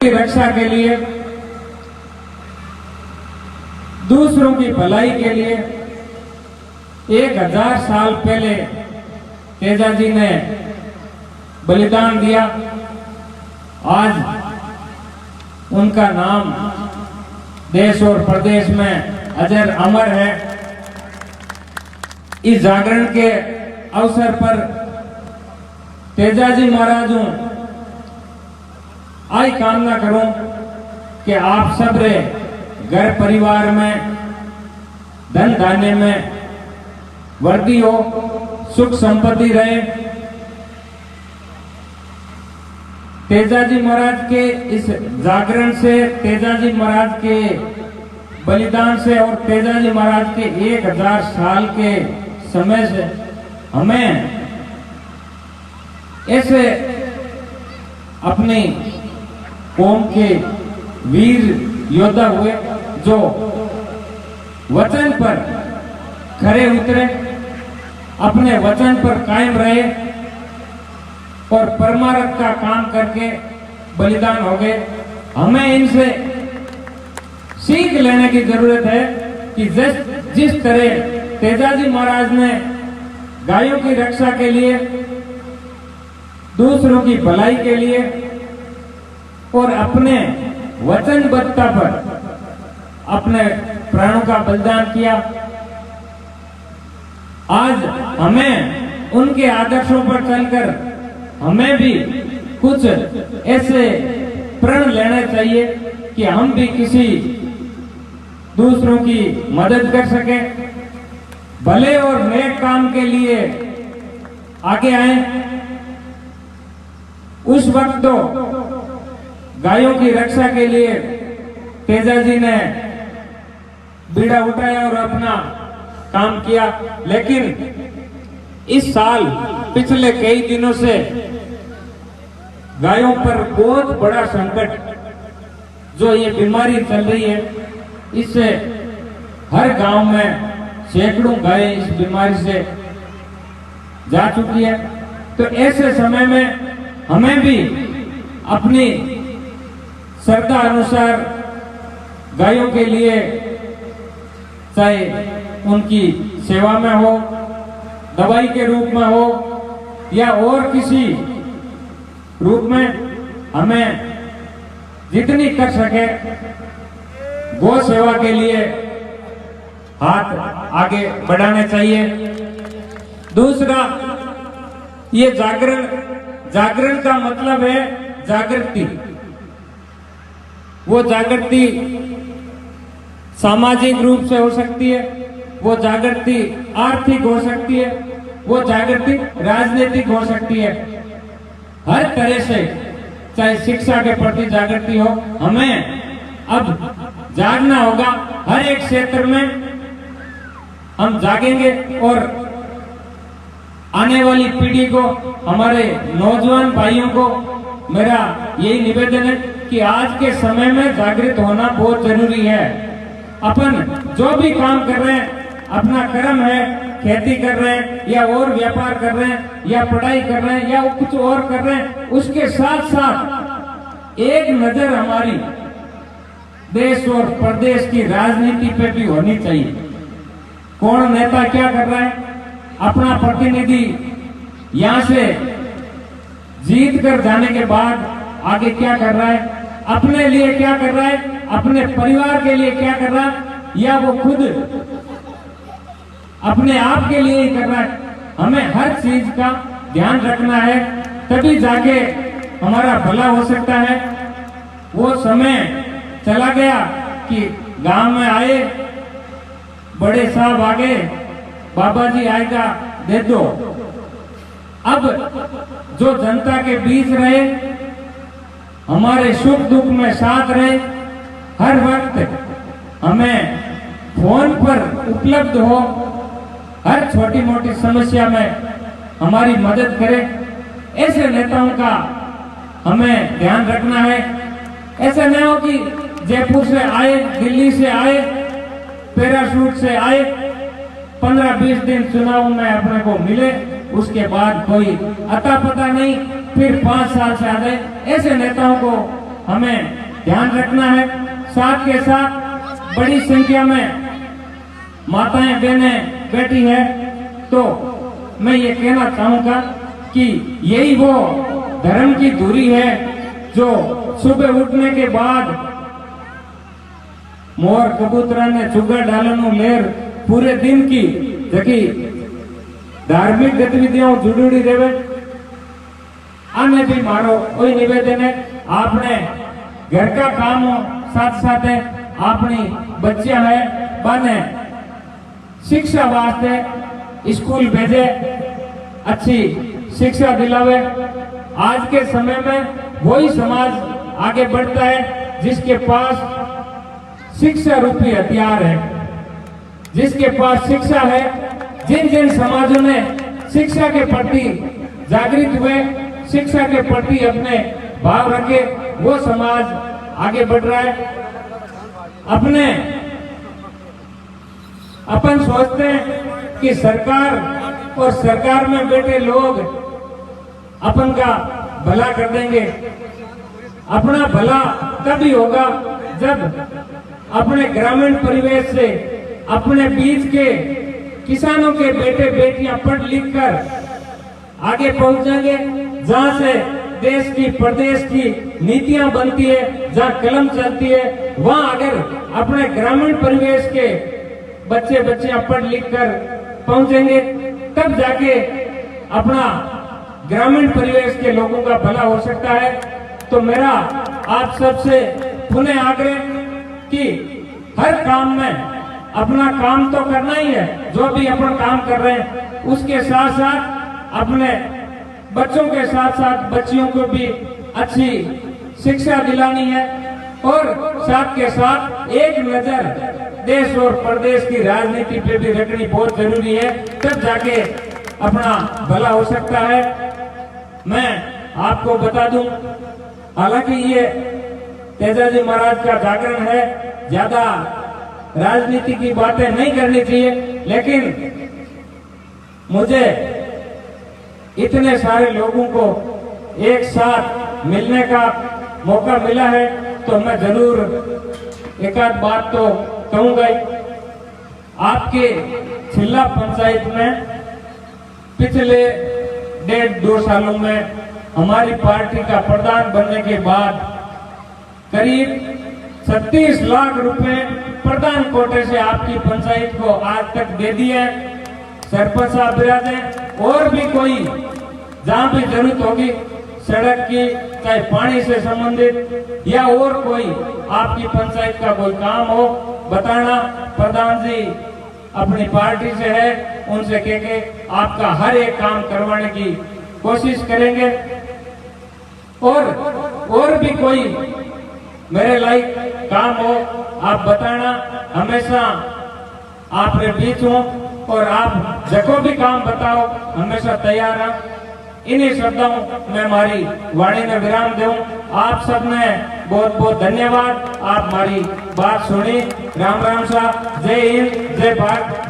की रक्षा के लिए, दूसरों की भलाई के लिए 1000 साल पहले तेजाजी ने बलिदान दिया। आज उनका नाम देश और प्रदेश में अजर अमर है। इस जागरण के अवसर पर तेजाजी महाराजों आई कामना करूं कि आप सब रे घर परिवार में धन धान्य में वृद्धि हो, सुख संपत्ति रहे। तेजाजी महाराज के इस जागरण से, तेजाजी महाराज के बलिदान से और तेजाजी महाराज के 1000 साल के समय से हमें ऐसे अपनी कौम के वीर योद्धा हुए जो वचन पर खरे उतरे, अपने वचन पर कायम रहे और परमार्थ का काम करके बलिदान हो गए। हमें इनसे सीख लेने की जरूरत है कि जिस तरह तेजाजी महाराज ने गायों की रक्षा के लिए, दूसरों की भलाई के लिए और अपने वचनबद्धता पर अपने प्राणों का बलिदान किया, आज हमें उनके आदर्शों पर चलकर हमें भी कुछ ऐसे प्रण लेने चाहिए कि हम भी किसी दूसरों की मदद कर सकें, भले और नेक काम के लिए आगे आए। उस वक्त तो गायों की रक्षा के लिए तेजाजी ने बीड़ा उठाया और अपना काम किया, लेकिन इस साल पिछले कई दिनों से गायों पर बहुत बड़ा संकट, जो ये बीमारी चल रही है, इससे हर गांव में सैकड़ों गायें इस बीमारी से जा चुकी है। तो ऐसे समय में हमें भी अपनी श्रद्धा अनुसार गायों के लिए, चाहे उनकी सेवा में हो, दवाई के रूप में हो या और किसी रूप में, हमें जितनी कर सके गौ सेवा के लिए हाथ आगे बढ़ाने चाहिए। दूसरा, ये जागरण का मतलब है जागृति। वो जागृति सामाजिक रूप से हो सकती है, वो जागृति आर्थिक हो सकती है, वो जागृति राजनीतिक हो सकती है। हर तरह से, चाहे शिक्षा के प्रति जागृति हो, हमें अब जागना होगा। हर एक क्षेत्र में हम जागेंगे और आने वाली पीढ़ी को, हमारे नौजवान भाइयों को मेरा यही निवेदन है कि आज के समय में जागृत होना बहुत जरूरी है। अपन जो भी काम कर रहे हैं, अपना कर्म है, खेती कर रहे हैं या और व्यापार कर रहे हैं या पढ़ाई कर रहे हैं या कुछ और कर रहे हैं, उसके साथ साथ एक नजर हमारी देश और प्रदेश की राजनीति पे भी होनी चाहिए। कौन नेता क्या कर रहा है, अपना प्रतिनिधि यहां से जीत कर जाने के बाद आगे क्या कर रहा है, अपने लिए क्या कर रहा है, अपने परिवार के लिए क्या कर रहा है, या वो खुद अपने आप के लिए ही कर रहा है। हमें हर चीज का ध्यान रखना है, तभी जाके हमारा भला हो सकता है। वो समय चला गया कि गांव में आए, बड़े साहब आ गए, बाबा जी आएगा दे दो। अब जो जनता के बीच रहे, हमारे सुख दुख में साथ रहे, हर वक्त हमें फोन पर उपलब्ध हो, हर छोटी मोटी समस्या में हमारी मदद करे, ऐसे नेताओं का हमें ध्यान रखना है। ऐसा नहीं हो कि जयपुर से आए, दिल्ली से आए, पैराशूट से आए, 15-20 दिन चुनाव में अपने को मिले, उसके बाद कोई अता पता नहीं, फिर 5 साल से आ गए। ऐसे नेताओं को हमें ध्यान रखना है। साथ के साथ बड़ी संख्या में माताएं बहनें बैठी है, तो मैं ये कहना चाहूंगा कि यही वो धर्म की दूरी है जो सुबह उठने के बाद मोर कबूतरा ने चुगा डालन लेर पूरे दिन की जकी धार्मिक गतिविधियों जुड़ी रहे। आने भी मारो कोई निवेदन है, आपने घर का काम हो साथ साथ है, अपनी बच्चियां है बने शिक्षा वास्ते स्कूल भेजे, अच्छी शिक्षा दिलावे। आज के समय में वही समाज आगे बढ़ता है जिसके पास शिक्षा रूपी हथियार है, जिसके पास शिक्षा है। जिन जिन समाजों ने शिक्षा के प्रति जागृत हुए, शिक्षा के प्रति अपने भाव रखे, वो समाज आगे बढ़ रहा है। अपन सोचते हैं कि सरकार और सरकार में बैठे लोग अपन का भला कर देंगे। अपना भला तभी होगा जब अपने ग्रामीण परिवेश से अपने बीच के किसानों के बेटे बेटियां पढ़ लिख कर आगे पहुंचेंगे, जहां से देश की प्रदेश की नीतियां बनती है, जहां कलम चलती है, वहां अगर अपने ग्रामीण परिवेश के बच्चे बच्चियां पढ़ लिख कर पहुंचेंगे, तब जाके अपना ग्रामीण परिवेश के लोगों का भला हो सकता है। तो मेरा आप सबसे पुनः आग्रह कि हर काम में अपना काम तो करना ही है, जो भी अपन काम कर रहे हैं उसके साथ साथ अपने बच्चों के साथ साथ बच्चियों को भी अच्छी शिक्षा दिलानी है, और साथ के साथ एक नजर देश और प्रदेश की राजनीति पे भी रखनी बहुत जरूरी है, तब जाके अपना भला हो सकता है। मैं आपको बता दूं, हालांकि ये तेजाजी महाराज का जागरण है, ज्यादा राजनीति की बातें नहीं करनी चाहिए, लेकिन मुझे इतने सारे लोगों को एक साथ मिलने का मौका मिला है, तो मैं जरूर एक आध बात तो कहूंगा ही। आपके छिल्ला पंचायत में पिछले 1.5-2 सालों में हमारी पार्टी का प्रधान बनने के बाद करीब 36 लाख रुपए प्रधान कोटे से आपकी पंचायत को आज तक दे दिए। सरपंच साहब बिराजे, और भी कोई जहां भी जरूरत होगी सड़क की, चाहे पानी से संबंधित या और कोई आपकी पंचायत का कोई काम हो, बताना। प्रधान जी अपनी पार्टी से है, उनसे कह के आपका हर एक काम करवाने की कोशिश करेंगे। और भी कोई मेरे लायक काम हो आप बताना, हमेशा आपके बीच हूं, और आप जको भी काम बताओ हमेशा तैयार हूं। इन्हीं शब्दों में हमारी वाणी में विराम दूं। आप सबने बहुत बहुत धन्यवाद, आप हमारी बात सुनी। राम राम साहब, जय हिंद, जय भारत।